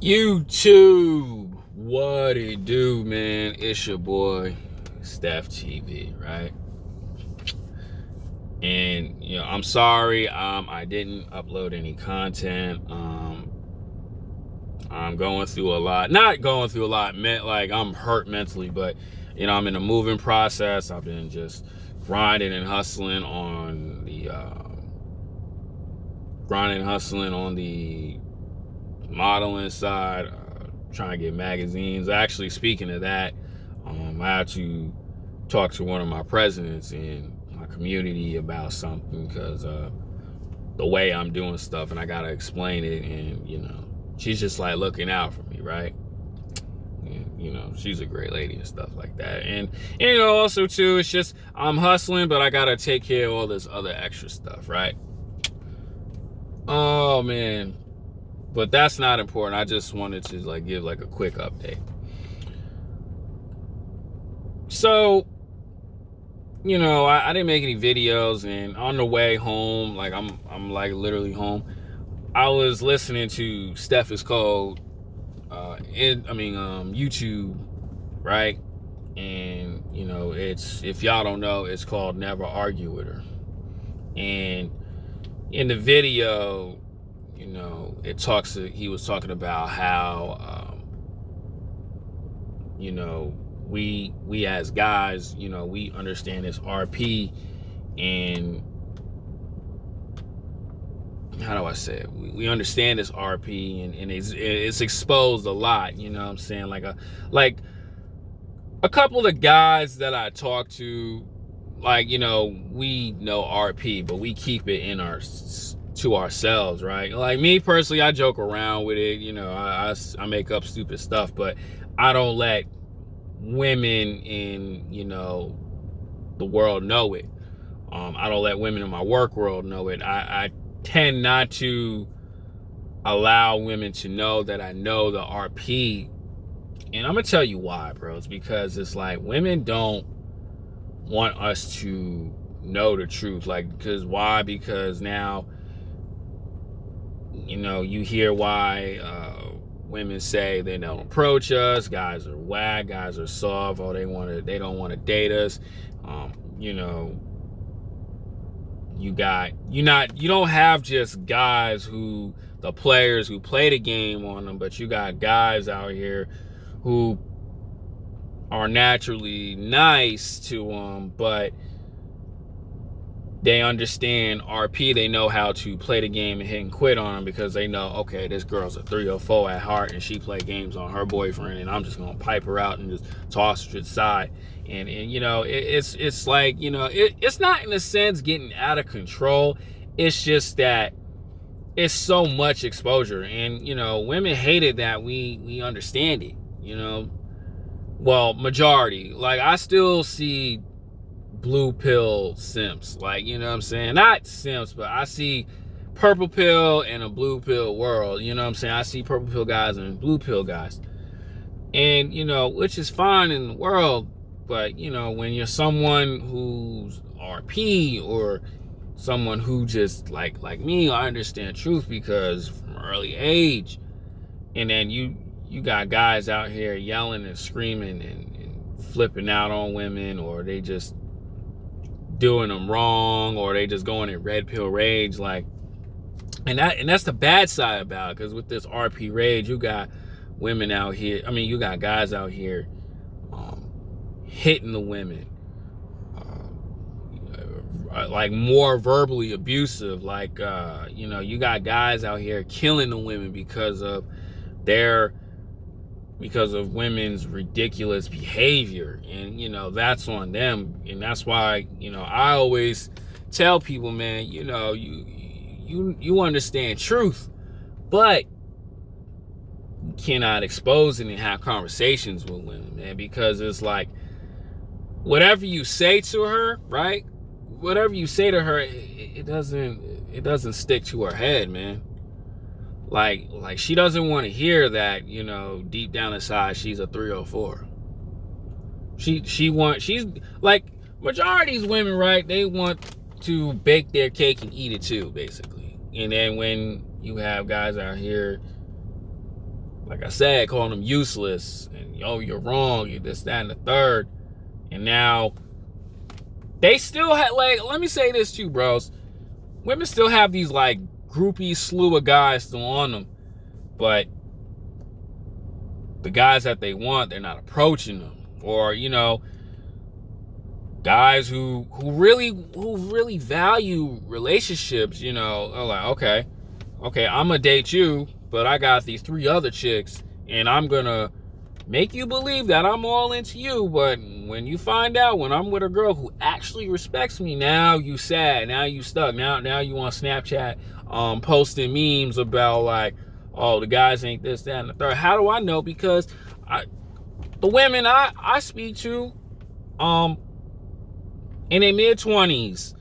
YouTube, what it do, man? It's your boy, Steph TV, right? And I'm sorry, I didn't upload any content. I'm going through a lot. Not going through a lot, like I'm hurt mentally, but I'm in a moving process. I've been just grinding and hustling on the modeling side, trying to get magazines. Actually, speaking of that, I had to talk to one of my presidents in my community about something because the way I'm doing stuff, and I gotta explain it. And she's just like looking out for me, right? And, she's a great lady and stuff like that. And also too, it's just I'm hustling, but I gotta take care of all this other extra stuff, right? Oh man. But that's not important. I just wanted to give a quick update. So, I didn't make any videos, and on the way home, I'm literally home. I was listening to Steph is Cold, YouTube, right? And it's, if y'all don't know, it's called Never Argue with Her. And in the video, he was talking about how, we as guys, we understand this RP, and how do I say it? We understand this RP, and it's exposed a lot. You know what I'm saying? Like a couple of guys that I talk to, we know RP, but we keep it to ourselves, right? Like me personally, I joke around with it. I make up stupid stuff, but I don't let women in the world know it. I don't let women in my work world know it. I tend not to allow women to know that I know the RP. And I'm gonna tell you why, bro. It's because it's like women don't want us to know the truth. Why? Because now you hear why women say they don't approach us. Guys are whack. Guys are soft. Oh, they don't want to date us. You don't have just guys the players who play the game on them, but you got guys out here who are naturally nice to them, but they understand RP. They know how to play the game and hit and quit on them because they know, okay, this girl's a 304 at heart and she play games on her boyfriend, and I'm just gonna pipe her out and just toss her to the side. And it's like, it's not in a sense getting out of control. It's just that it's so much exposure, and women hated that we understand it. Well, majority. I still see blue pill simps, what I'm saying? Not simps, but I see purple pill and a blue pill world. What I'm saying? I see purple pill guys and blue pill guys, and which is fine in the world. But when you're someone who's RP, or someone who just like me, I understand truth because from early age, and then you got guys out here yelling and screaming and flipping out on women, or they just doing them wrong, or they just going in red pill rage, and that's the bad side about it. Because with this RP rage, you got women out here, you got guys out here hitting the women, more verbally abusive, you got guys out here killing the women because of women's ridiculous behavior. And that's on them. And that's why I always tell people, man, you understand truth, but you cannot expose it and have conversations with women, man, because it's like whatever you say to her, right? Whatever you say to her, it doesn't stick to her head, man. Like she doesn't want to hear that, deep down inside she's a 304. She's like majority of these women, right? They want to bake their cake and eat it too, basically. And then when you have guys out here like I said, calling them useless and yo, you're wrong, you this, that, and the third. And now they still have, like, let me say this too, bros. Women still have these like groupie slew of guys still on them, but the guys that they want, they're not approaching them. Or, you know, guys who really value relationships, you know, are like, okay, I'm gonna date you, but I got these 3 other chicks, and I'm gonna make you believe that I'm all into you, but when you find out when I'm with a girl who actually respects me, now you sad, now you stuck, now you on Snapchat posting memes about like, oh, the guys ain't this, that, and the third. How do I know? Because the women I speak to, in their mid-20s,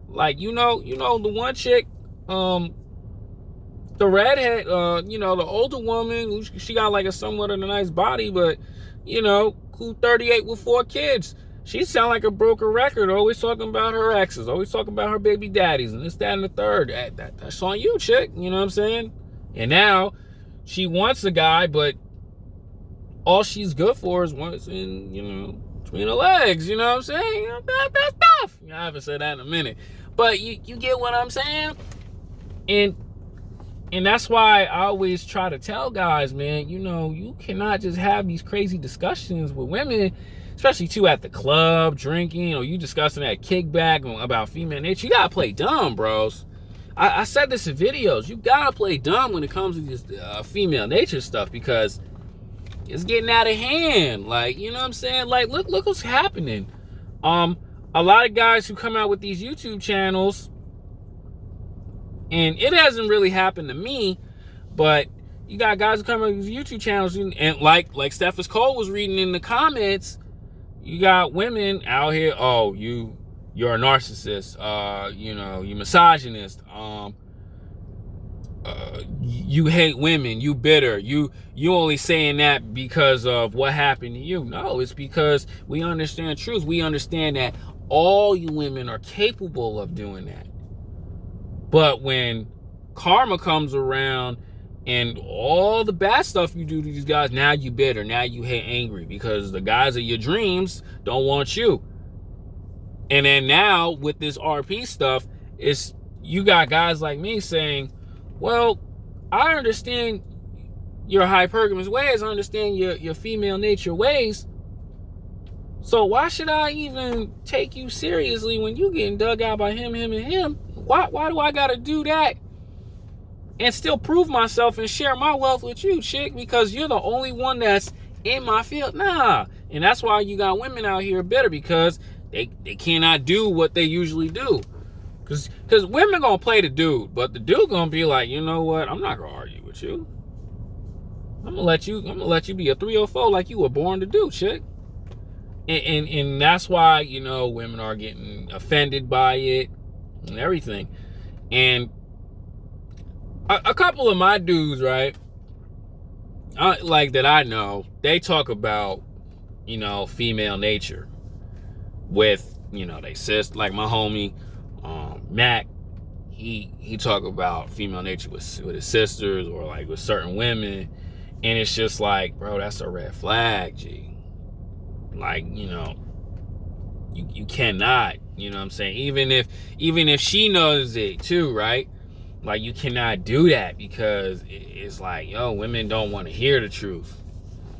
like, you know the one chick, the redhead, you know, the older woman, she got like a somewhat of a nice body, but, you know, who 38 with 4 kids. She sound like a broken record, always talking about her exes, always talking about her baby daddies, and this, that, and the third. That's on you, chick, you know what I'm saying? And now, she wants a guy, but all she's good for is once in, you know, between her legs, you know what I'm saying? You know, that's tough. I haven't said that in a minute. But you get what I'm saying? And that's why I always try to tell guys, man, you know, you cannot just have these crazy discussions with women, especially too at the club, drinking, or you discussing that kickback about female nature. You gotta play dumb, bros. I said this in videos. You gotta play dumb when it comes to this female nature stuff, because it's getting out of hand. Like, you know what I'm saying? Like, look what's happening. A lot of guys who come out with these YouTube channels, and it hasn't really happened to me, but you got guys who come out with these YouTube channels, and like Stephens Cole was reading in the comments, you got women out here, oh, you're a narcissist, you know, you misogynist, you hate women, you bitter, you only saying that because of what happened to you. No, it's because we understand truth. We understand that all you women are capable of doing that. But when karma comes around and all the bad stuff you do to these guys, now you bitter, now you hate, angry, because the guys of your dreams don't want you. And then now with this RP stuff, it's, you got guys like me saying, well, I understand your hypergamous ways, I understand your female nature ways, so why should I even take you seriously when you getting dug out by him, and him? Why do I gotta do that and still prove myself and share my wealth with you, chick, because you're the only one that's in my field? Nah. And that's why you got women out here bitter, because they cannot do what they usually do. Because women gonna play the dude, but the dude gonna be like, you know what, I'm not gonna argue with you. I'm gonna let you be a 304 like you were born to do, chick. And that's why, you know, women are getting offended by it and everything. And a couple of my dudes, right, like that I know, they talk about, you know, female nature with, you know, they sis, like my homie Mac, he talk about female nature with his sisters or like with certain women, and it's just like, bro, that's a red flag, G. Like, you know, you cannot, you know what I'm saying, even if she knows it too, right? Like, you cannot do that, because it's like, yo, women don't want to hear the truth.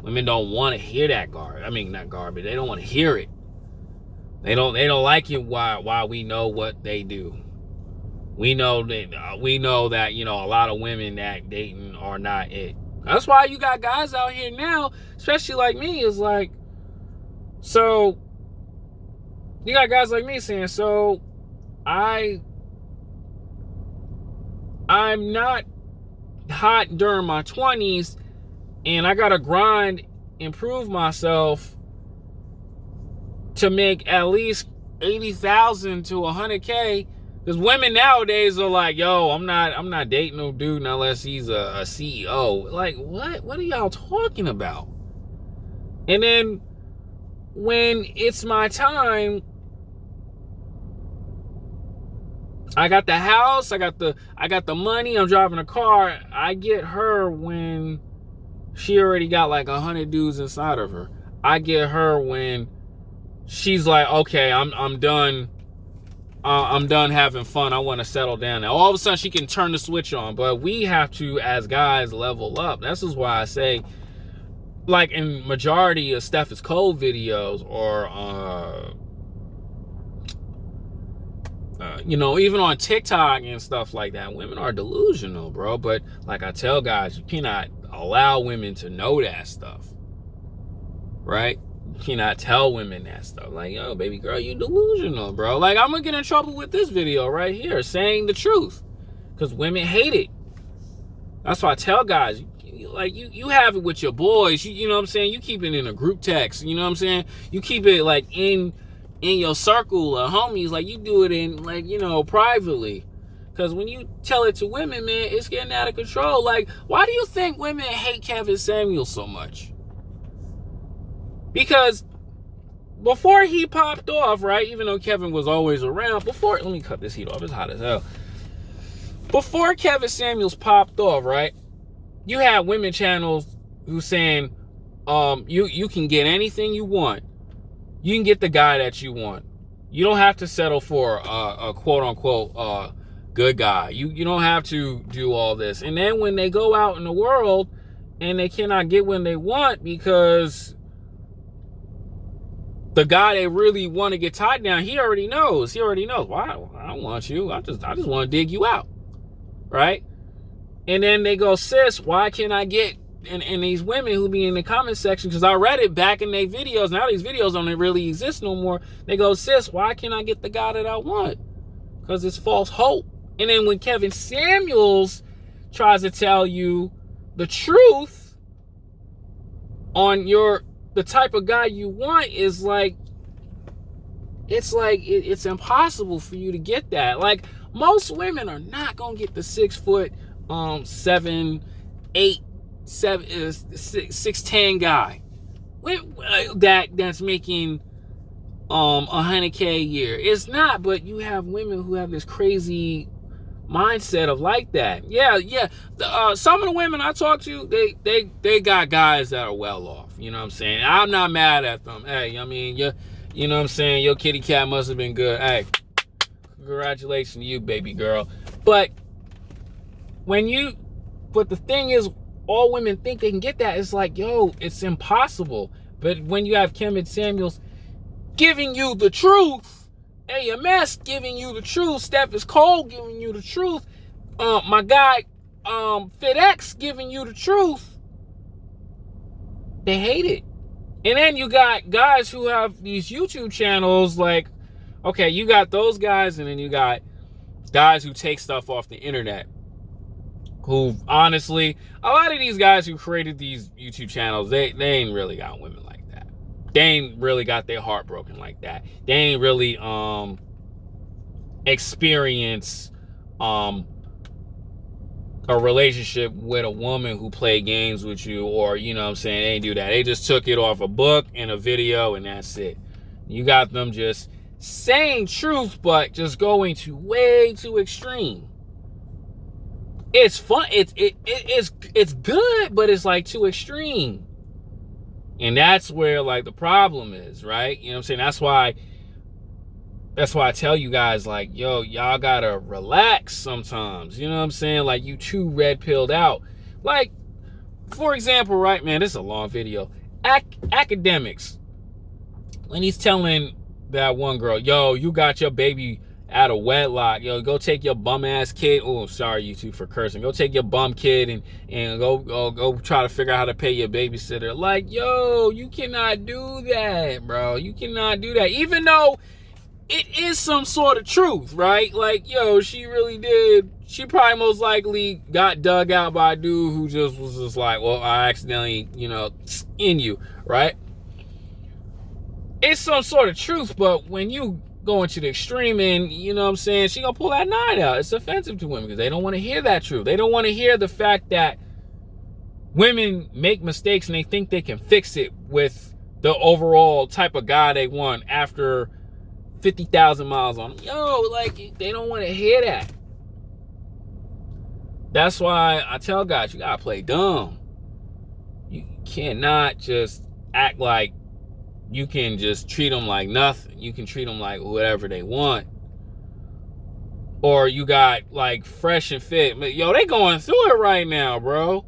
Women don't want to hear that not garbage. They don't want to hear it. They don't like it. Why we know what they do. We know that, you know, a lot of women that dating are not it. That's why you got guys out here now, especially like me, is like, so you got guys like me saying, so I'm not hot during my 20s, and I gotta grind, improve myself to make at least 80,000 to 100K. Because women nowadays are like, yo, I'm not dating no dude unless he's a CEO. Like, what are y'all talking about? And then when it's my time, I got the house, I got the money, I'm driving a car. I get her when she already got like 100 dudes inside of her. I get her when she's like, okay, I'm done. I'm done having fun. I want to settle down now. All of a sudden, she can turn the switch on. But we have to, as guys, level up. This is why I say, like in majority of Steph Cole videos, or even on TikTok and stuff like that, women are delusional, bro. But like I tell guys, you cannot allow women to know that stuff, right? You cannot tell women that stuff. Like, yo, baby girl, you delusional, bro. Like, I'm gonna get in trouble with this video right here, saying the truth, because women hate it. That's why I tell guys, you have it with your boys. You know what I'm saying? You keep it in a group text. You know what I'm saying? You keep it like in your circle of homies. Like, you do it in, like, privately. Because when you tell it to women, man, it's getting out of control. Like, why do you think women hate Kevin Samuels so much? Because before he popped off, right, even though Kevin was always around, let me cut this heat off, it's hot as hell. Before Kevin Samuels popped off, right, you had women channels who saying, you can get anything you want. You can get the guy that you want. You don't have to settle for a quote-unquote good guy. You don't have to do all this. And then when they go out in the world and they cannot get what they want because the guy they really want to get tied down, he already knows. Why? I don't want you. I just want to dig you out, right? And then they go, sis, why can't I get? And these women who be in the comment section, because I read it back in their videos. Now these videos don't really exist no more. They go, sis, why can't I get the guy that I want? Because it's false hope. And then when Kevin Samuels tries to tell you the truth on the type of guy you want, is like, it's impossible for you to get that. Like, most women are not gonna get the 6'7", 8, 7, 6'10" guy that's making $100K a year. It's not. But you have women who have this crazy mindset of like that. Yeah. Some of the women I talk to, they got guys that are well off. You know what I'm saying? I'm not mad at them. Hey, I mean, you know what I'm saying? Your kitty cat must have been good. Hey, congratulations to you, baby girl. But the thing is, all women think they can get that. It's like, yo, it's impossible. But when you have Kevin Samuels giving you the truth, AMS giving you the truth, Steph Cole giving you the truth, my guy FedEx giving you the truth, they hate it. And then you got guys who have these YouTube channels, like, okay, you got those guys, and then you got guys who take stuff off the internet, who, honestly, a lot of these guys who created these YouTube channels, they ain't really got women like that. They ain't really got their heart broken like that. They ain't really experience a relationship with a woman who played games with you, or, you know what I'm saying, they ain't do that. They just took it off a book and a video, and that's it. You got them just saying truth, but just going way too extreme. It's fun. It's good, but it's like too extreme. And that's where, like, the problem is, right? You know what I'm saying? That's why I tell you guys, like, yo, y'all gotta relax sometimes. You know what I'm saying? Like, you too red pilled out. Like, for example, right, man, this is a long video. Academics, when he's telling that one girl, yo, you got your baby out of wedlock, yo, go take your bum ass kid. Oh, sorry, YouTube, for cursing. Go take your bum kid and go try to figure out how to pay your babysitter. Like, yo, you cannot do that, bro. You cannot do that. Even though it is some sort of truth, right? Like, yo, she really did. She probably most likely got dug out by a dude who just was just like, well, I accidentally, in you, right? It's some sort of truth, but when you go into the extreme, and, you know what I'm saying, she gonna pull that 9 out. It's offensive to women because they don't want to hear that truth. They don't want to hear the fact that women make mistakes and they think they can fix it with the overall type of guy they want after 50,000 miles on them. Yo, like, they don't want to hear that. That's why I tell guys, you gotta play dumb. You cannot just act like you can just treat them like nothing. You can treat them like whatever they want. Or you got like Fresh and Fit. Yo, they going through it right now, bro.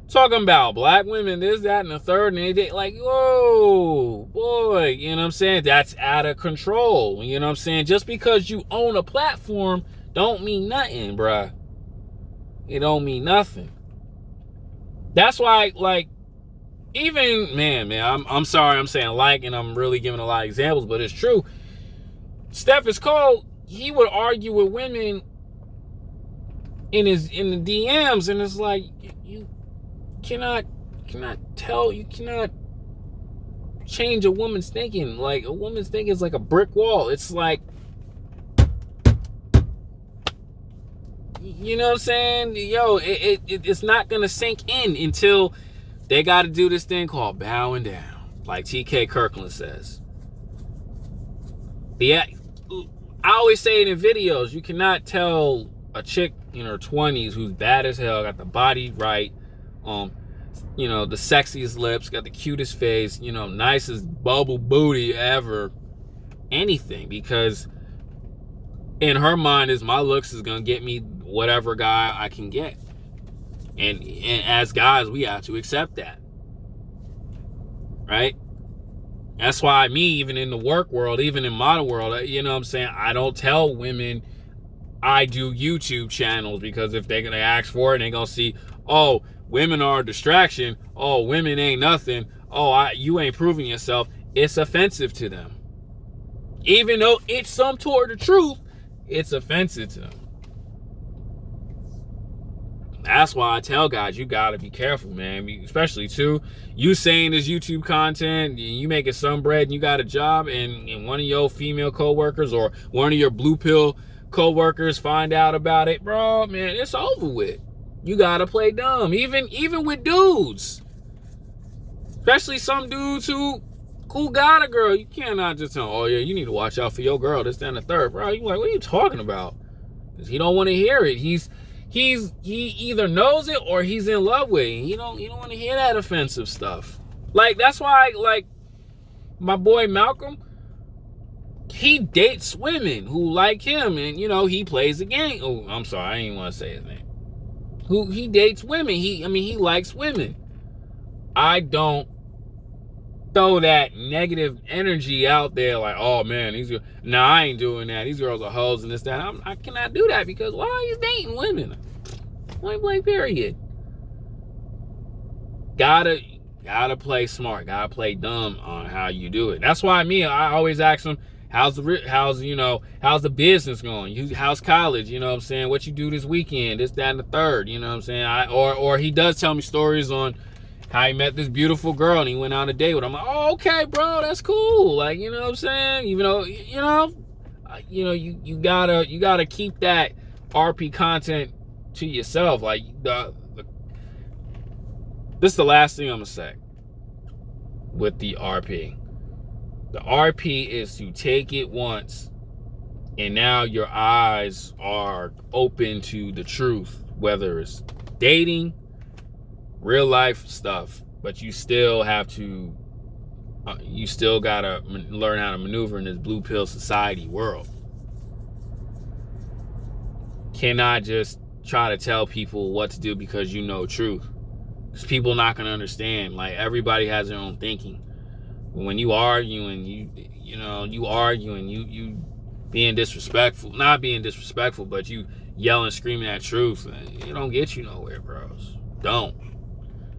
Talking about black women, this, that, and the third. And they like, whoa, boy. You know what I'm saying? That's out of control. You know what I'm saying? Just because you own a platform don't mean nothing, bruh. It don't mean nothing. That's why, like, even, man, I'm sorry I'm saying like, and I'm really giving a lot of examples, but it's true. Steffes Cole, he would argue with women in the DMs, and it's like, you cannot change a woman's thinking. Like, a woman's thinking is like a brick wall. It's like, you know what I'm saying? Yo, it's not gonna sink in until they got to do this thing called bowing down, like TK Kirkland says. I always say it in videos, you cannot tell a chick in her 20s who's bad as hell, got the body right, you know, the sexiest lips, got the cutest face, you know, nicest bubble booty ever, anything, because in her mind is my looks is gonna get me whatever guy I can get. And as guys, we have to accept that, right? That's why me, even in the work world, even in model world, you know what I'm saying, I don't tell women I do YouTube channels, because if they're gonna ask for it, they're gonna see, oh, women are a distraction, oh, women ain't nothing, oh, you ain't proving yourself. It's offensive to them. Even though it's some toward the truth, it's offensive to them. That's why I tell guys, you gotta be careful, man. Especially too, you saying this YouTube content, you making some bread and you got a job, and one of your female co-workers or one of your blue pill co-workers find out about it, bro, man, it's over with. You gotta play dumb. Even with dudes. Especially some dudes who got a girl. You cannot just tell, oh yeah, you need to watch out for your girl, this, that, and the third. Bro, you like, what are you talking about? Because he don't want to hear it. He either knows it or he's in love with it. You don't want to hear that offensive stuff. Like, that's why, like, my boy Malcolm, he dates women who like him, and you know, he plays the game. Oh, I'm sorry, I didn't want to say his name. He dates women. He likes women. I don't throw that negative energy out there like, oh man, I ain't doing that. These girls are hoes and this, that. I cannot do that, because why are you dating women? Point blank period. Gotta play smart. Gotta play dumb on how you do it. That's why I always ask them, how's the business going? How's college? You know what I'm saying? What you do this weekend? This, that, and the third. You know what I'm saying? Or he does tell me stories on how he met this beautiful girl and he went on a date with her. I'm like, oh, okay, bro, that's cool. Like, you know what I'm saying? Even though, you gotta keep that RP content to yourself. Like, this is the last thing I'm gonna say with the RP. The RP is to take it once, and now your eyes are open to the truth, whether it's dating, real life stuff, but you still have to, you still gotta learn how to maneuver in this blue pill society world. Cannot just try to tell people what to do because you know truth. Because people not gonna understand. Like, everybody has their own thinking. When you arguing, you being disrespectful, not being disrespectful, but you yelling, screaming at truth, it don't get you nowhere, bros. Don't.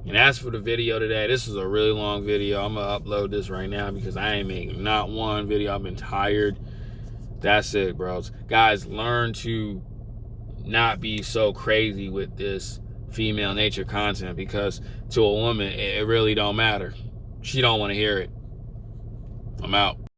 And as for the video today, this is a really long video. I'm gonna upload this right now because I ain't making not one video. I've been tired. That's it, bros. Guys, learn to not be so crazy with this female nature content, because to a woman, it really don't matter. She don't want to hear it. I'm out.